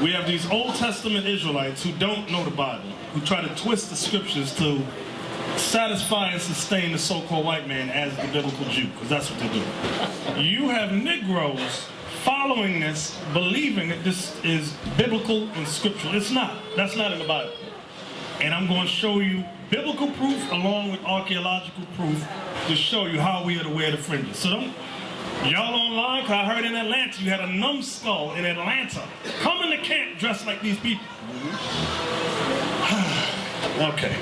We have these Old Testament Israelites who don't know the Bible, who try to twist the scriptures to satisfy and sustain the so-called white man as the biblical Jew, because that's what they do. You have Negroes following this, believing that this is biblical and scriptural. It's not. That's not in the Bible. And I'm going to show you biblical proof along with archaeological proof to show you how we are to wear the fringes. So don't, y'all online, because I heard in Atlanta you had a numbskull in Atlanta. Come into camp dressed like these people. Okay.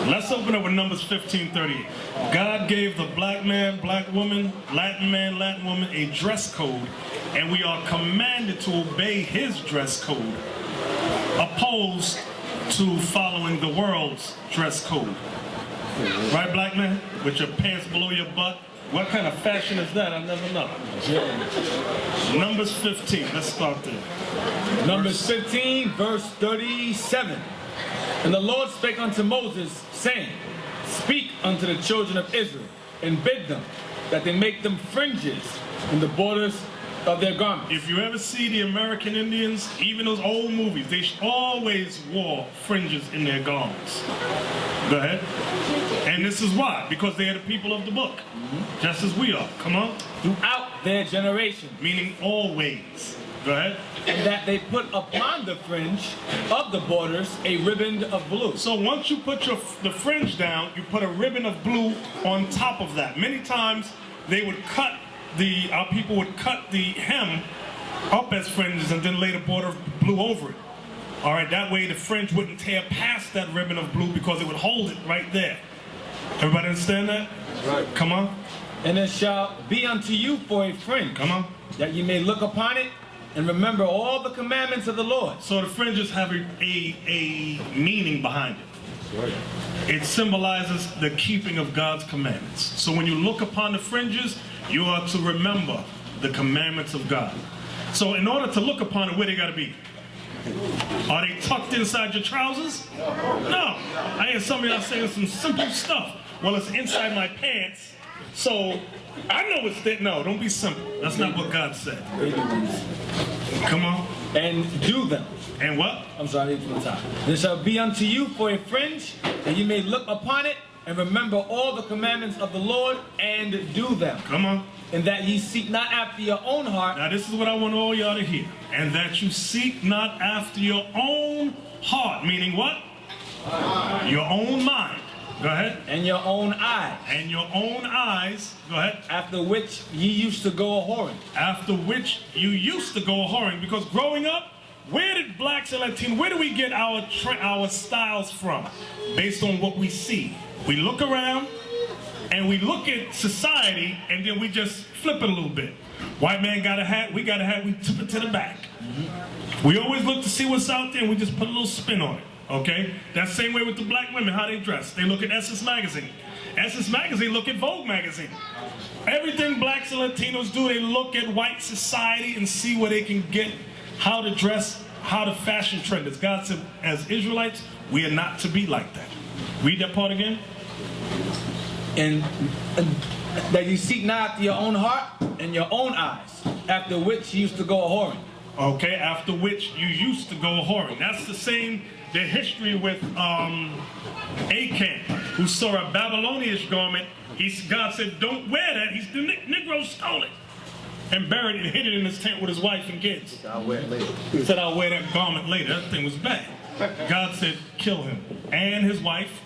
Let's open up with Numbers 15:38. God gave the black man, black woman, Latin man, Latin woman a dress code, and we are commanded to obey his dress code, opposed to following the world's dress code. Right, black man? With your pants below your butt? What kind of fashion is that? I never know. Numbers 15, let's start there. Numbers 15, verse 37. And the Lord spake unto Moses, saying, Speak unto the children of Israel, and bid them that they make them fringes in the borders of their garments. If you ever see the American Indians, even those old movies, they always wore fringes in their garments. Go ahead. And this is why, because they are the people of the book, just as we are. Come on. Throughout their generation. Meaning always. Go ahead. And that they put upon the fringe of the borders a ribbon of blue. So once you put the fringe down, you put a ribbon of blue on top of that. Many times they would cut our people would cut the hem up as fringes and then lay the border of blue over it. All right, that way the fringe wouldn't tear past that ribbon of blue because it would hold it right there. Everybody understand that? Right. Come on. And it shall be unto you for a fringe. Come on. That you may look upon it and remember all the commandments of the Lord. So the fringes have a meaning behind it. Right. It symbolizes the keeping of God's commandments. So when you look upon the fringes, you are to remember the commandments of God. So in order to look upon it, where they got to be? Are they tucked inside your trousers? No. I hear some of y'all saying some simple stuff. Well, it's inside my pants. So I know it's there. No, don't be simple. That's not what God said. Come on. And do them. And what? I'm sorry, from the top. It shall be unto you for a fringe, that you may look upon it and remember all the commandments of the Lord and do them. Come on. And that ye seek not after your own heart. Now this is what I want all y'all to hear. And that you seek not after your own heart. Meaning what? Your own mind. Go ahead. And your own eyes. And your own eyes. Go ahead. After which ye used to go a-whoring. After which you used to go a-whoring. Because growing up, where did blacks and Latinos, where do we get our styles from? Based on what we see. We look around and we look at society and then we just flip it a little bit. White man got a hat, we got a hat, we tip it to the back. We always look to see what's out there and we just put a little spin on it. Okay? That same way with the black women, how they dress. They look at Essence Magazine. Essence Magazine look at Vogue Magazine. Everything blacks and Latinos do, they look at white society and see where they can get how to dress, how to fashion trend. As God said, as Israelites, we are not to be like that. Read that part again. And that you seek not after your own heart and your own eyes, after which you used to go a-whoring. Okay, after which you used to go a-whoring. That's the same, the history with Achan, who saw a Babylonian garment. God said, don't wear that. The Negro stole it and buried it and hid it in his tent with his wife and kids. I'll wear it later. He said, I'll wear that garment later. That thing was bad. God said, kill him and his wife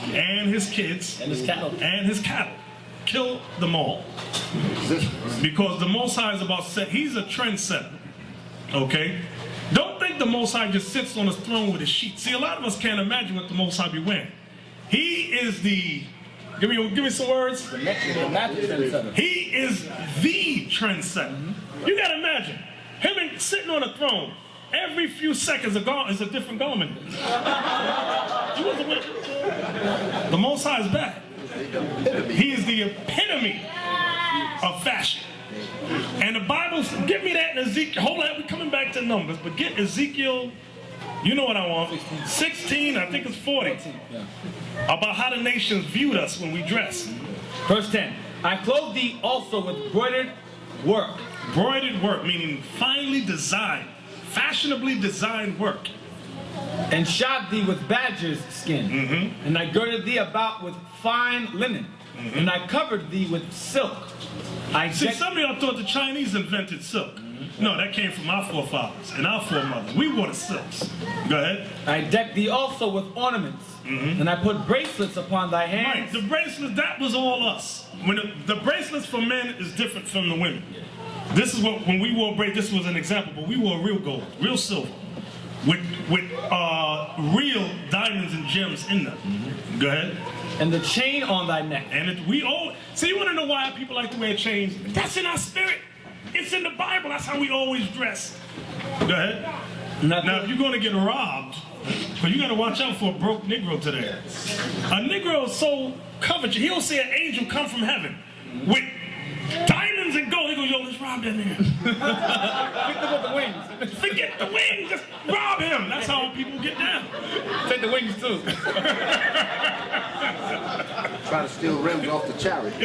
and his kids and his cattle. Kill them all. Because the Most High is about he's a trendsetter. Okay? Don't think the Most High just sits on his throne with his sheet. See, a lot of us can't imagine what the Most High be wearing. He is the, give me some words. The trendsetter. He is the trendsetter. You gotta imagine him sitting on a throne. Every few seconds is a different garment. The Most High is bad. He is the epitome of fashion. And the Bible, give me that in Ezekiel. Hold on, we're coming back to Numbers, but get Ezekiel, you know what I want. 16, I think it's 40. About how the nations viewed us when we dress. Verse 10. I clothe thee also with broidered work. Broidered work, meaning finely designed, fashionably designed work. And shod thee with badger's skin. And I girded thee about with fine linen. And I covered thee with silk. See, some of y'all thought the Chinese invented silk. No, that came from our forefathers and our foremothers. We wore the silks. Go ahead. I decked thee also with ornaments. And I put bracelets upon thy hands. Right, the bracelets, that was all us. When the bracelets for men is different from the women. This is what, when we wore bracelets, this was an example, but we wore real gold, real silver, with real diamonds and gems in them. Go ahead. And the chain on thy neck. And we all, so you want to know why people like to wear chains? That's in our spirit. It's in the Bible. That's how we always dress. Go ahead. Now, if you're going to get robbed, because you got to watch out for a broke Negro today. A Negro is so coveted, he'll see an angel come from heaven with diamonds and gold. He goes, yo, let's rob that nigga. Forget the wings. Forget the wings. Just rob him. That's how people get down. Take the wings too. Try to steal rims off the chariot.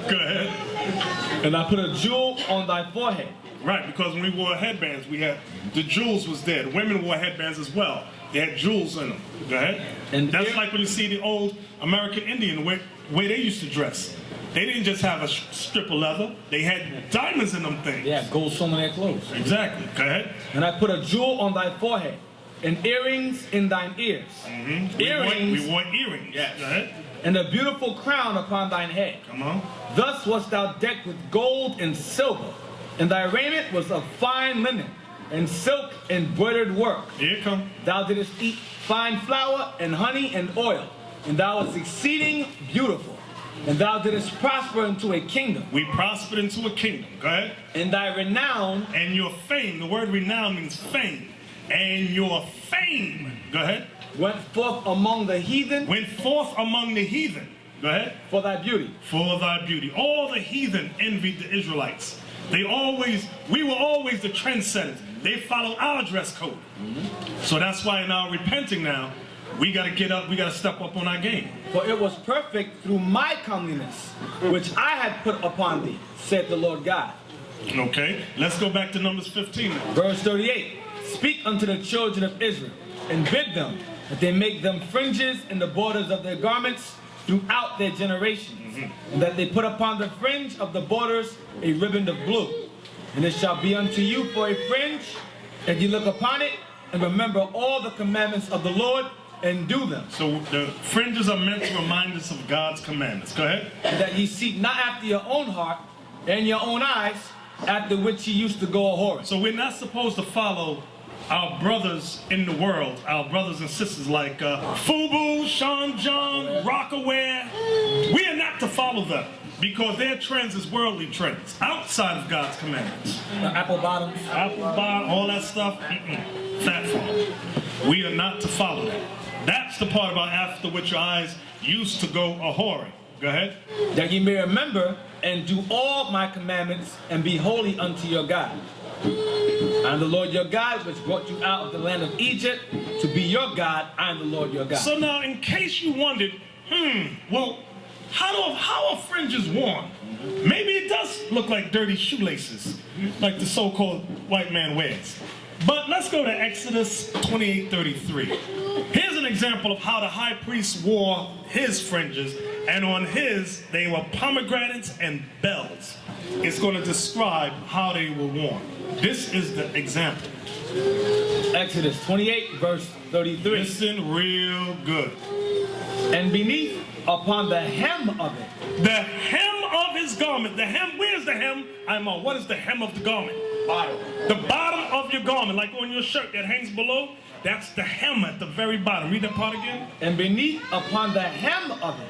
Go ahead. And I put a jewel on thy forehead. Right, because when we wore headbands, we had, the jewels was there. The women wore headbands as well. They had jewels in them. Go ahead. And that's like when you see the old American Indian, the way they used to dress. They didn't just have a strip of leather. They had diamonds in them things. Yeah, gold sewn in their clothes. Exactly. Go ahead. And I put a jewel on thy forehead, and earrings in thine ears. Earrings. We wore earrings. Yes. Go ahead. And a beautiful crown upon thine head. Come on. Thus wast thou decked with gold and silver, and thy raiment was of fine linen, and silk embroidered work. Here it come. Thou didst eat fine flour and honey and oil, and thou wast exceeding beautiful. And thou didst prosper into a kingdom. We prospered into a kingdom. Go ahead. And thy renown. And your fame. The word renown means fame. And your fame. Go ahead. Went forth among the heathen. Went forth among the heathen. Go ahead. For thy beauty. For thy beauty. All the heathen envied the Israelites. We were always the trendsetters. They followed our dress code. So that's why in our repenting now, we got to get up, we got to step up on our game. For it was perfect through my comeliness, which I had put upon thee, said the Lord God. Okay, let's go back to Numbers 15 now. Verse 38. Speak unto the children of Israel, and bid them that they make them fringes in the borders of their garments throughout their generations, and that they put upon the fringe of the borders a riband of blue. And it shall be unto you for a fringe, that ye look upon it, and remember all the commandments of the Lord, and do them. So the fringes are meant to remind us of God's commandments. Go ahead. And that ye seek not after your own heart and your own eyes, after which ye used to go a-whoring. So we're not supposed to follow our brothers in the world, our brothers and sisters like Fubu, Sean John, Rockaware. We are not to follow them because their trends is worldly trends outside of God's commandments. Apple bottoms. Apple bottom, all that stuff. Fat farm. We are not to follow that. That's the part about after which your eyes used to go a-whoring. Go ahead. That ye may remember and do all my commandments and be holy unto your God. I am the Lord your God, which brought you out of the land of Egypt to be your God. I am the Lord your God. So now, in case you wondered, well, how are fringes worn? Maybe it does look like dirty shoelaces, like the so-called white man wears. But let's go to Exodus 28:33. Here's an example of how the high priest wore his fringes, and on his, they were pomegranates and bells. It's going to describe how they were worn. This is the example. Exodus 28, verse 33. Listen real good. And beneath, upon the hem of it. The hem of his garment. The hem, where's the hem? What is the hem of the garment? Bottom. The bottom of your garment, like on your shirt that hangs below, that's the hem at the very bottom. Read that part again. And beneath, upon the hem of it,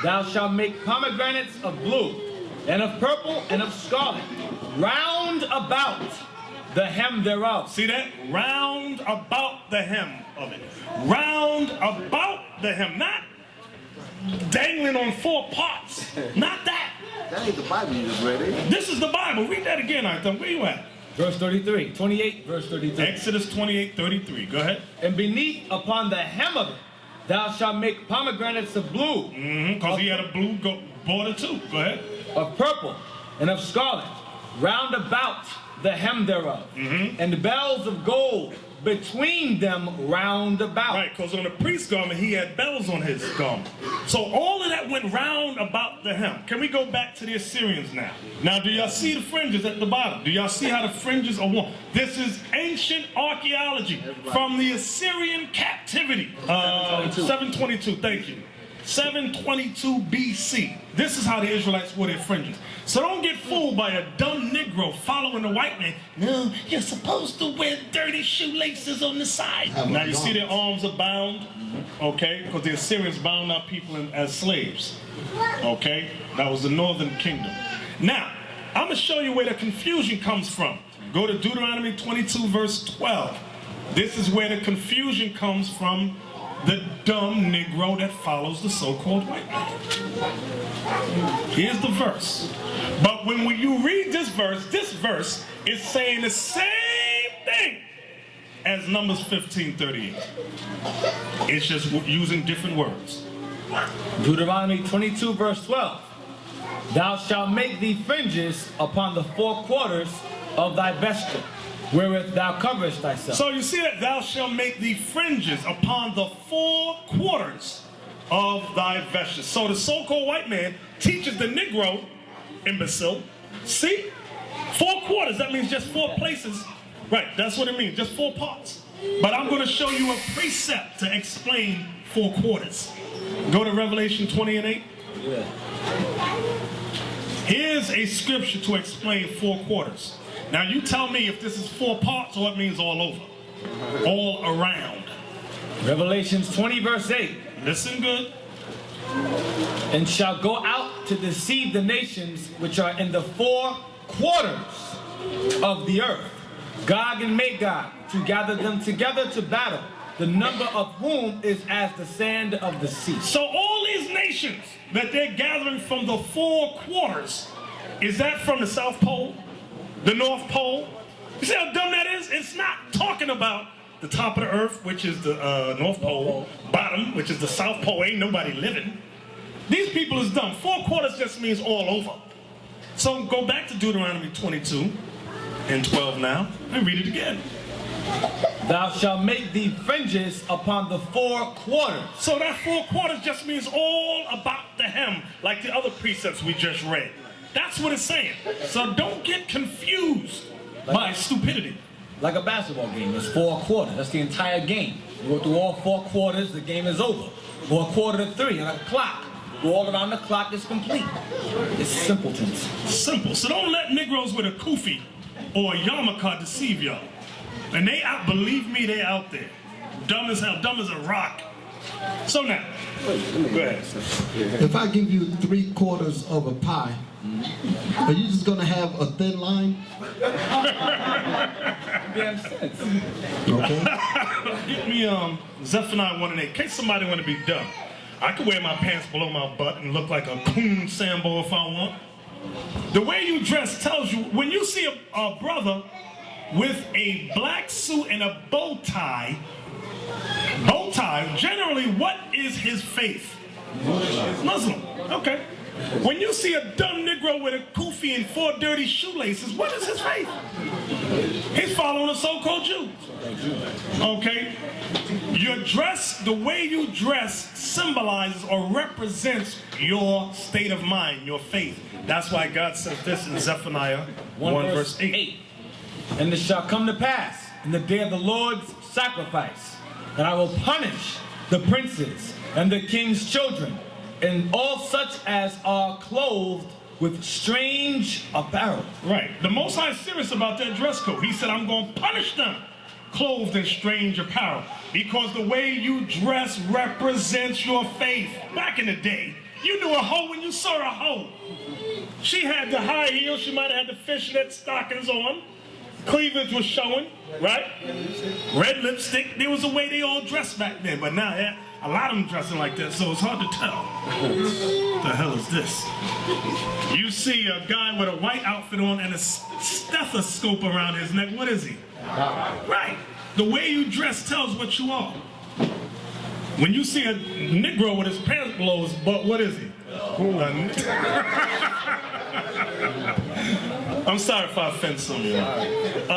thou shalt make pomegranates of blue, and of purple, and of scarlet, round about the hem thereof. See that? Round about the hem of it. Round about the hem. Not dangling on four parts. Not that. That ain't the Bible you just read, eh? This is the Bible. Read that again, Arthur. Where you at? Verse 33. 28, verse 33. Exodus 28:33. Go ahead. And beneath, upon the hem of it, thou shalt make pomegranates of blue. Because he had a blue border too. Go ahead. Of purple, and of scarlet, round about the hem thereof, and bells of gold between them round about. Right, because on the priest's garment, he had bells on his garment. So all of that went round about the hem. Can we go back to the Assyrians now? Now, do y'all see the fringes at the bottom? Do y'all see how the fringes are worn? This is ancient archaeology from the Assyrian captivity. 722, thank you. 722 BC. This is how the Israelites wore their fringes. So don't get fooled by a dumb Negro following the white man. No, you're supposed to wear dirty shoelaces on the side. Now you see their arms are bound, okay? Because the Assyrians bound our people as slaves, okay? That was the northern kingdom. Now, I'm going to show you where the confusion comes from. Go to Deuteronomy 22 verse 12. This is where the confusion comes from. The dumb Negro that follows the so-called white man. Here's the verse. But when you read this verse is saying the same thing as Numbers 15:38. It's just using different words. Deuteronomy 22 verse 12. Thou shalt make thee fringes upon the four quarters of thy vesture, wherewith thou coverest thyself. So you see that thou shalt make thee fringes upon the four quarters of thy vesture. So the so-called white man teaches the Negro, imbecile, see? 4 quarters, that means just 4 places. Right, that's what it means, just 4 parts. But I'm going to show you a precept to explain 4 quarters. Go to Revelation 20:8. Yeah. Here's a scripture to explain 4 quarters. Now you tell me if this is 4 parts or it means all over, all around. Revelations 20 verse 8. Listen good. And shall go out to deceive the nations which are in the 4 quarters of the earth, Gog and Magog, to gather them together to battle, the number of whom is as the sand of the sea. So all these nations that they're gathering from the 4 quarters, is that from the South Pole? The North Pole? You see how dumb that is? It's not talking about the top of the earth, which is the North Pole, bottom, which is the South Pole. Ain't nobody living. These people is dumb. 4 quarters just means all over. So go back to Deuteronomy 22 and 12 now, and read it again. Thou shalt make thee fringes upon the 4 quarters. So that 4 quarters just means all about the hem, like the other precepts we just read. That's what it's saying. So don't get confused by stupidity. Like a basketball game, it's 4 quarters. That's the entire game. You go through all 4 quarters, the game is over. Or 1:45, like a clock. Go all around the clock, it's complete. It's simpletons. Simple. So don't let Negroes with a kufi or a yarmulke deceive y'all. And they out, believe me, they out there. Dumb as hell, dumb as a rock. So now, go ahead. If I give you 3 quarters of a pie, are you just gonna have a thin line? Damn sense. Okay. Get me Zephaniah 1:8. In case somebody want to be dumb. I could wear my pants below my butt and look like a coon Sambo if I want. The way you dress tells you, when you see a brother with a black suit and a bow tie, generally what is his faith? Muslim. Okay. When you see a dumb Negro with a kufi and 4 dirty shoelaces, what is his faith? He's following a so-called Jew. Okay? Your dress, the way you dress symbolizes or represents your state of mind, your faith. That's why God says this in Zephaniah 1 verse 8. And it shall come to pass in the day of the Lord's sacrifice that I will punish the princes and the king's children and all such as are clothed with strange apparel. Right. The Most High is serious about that dress code. He said, I'm going to punish them clothed in strange apparel, because the way you dress represents your faith. Back in the day, you knew a hoe when you saw a hoe. She had the high heels, she might have had the fishnet stockings on, cleavage was showing, right? Red lipstick. There was a way they all dressed back then, but now, yeah, a lot of them dressing like that, so it's hard to tell. What the hell is this? You see a guy with a white outfit on and a stethoscope around his neck. What is he? Right. The way you dress tells what you are. When you see a Negro with his pants below his butt, what is he? I'm sorry if I offend some of you.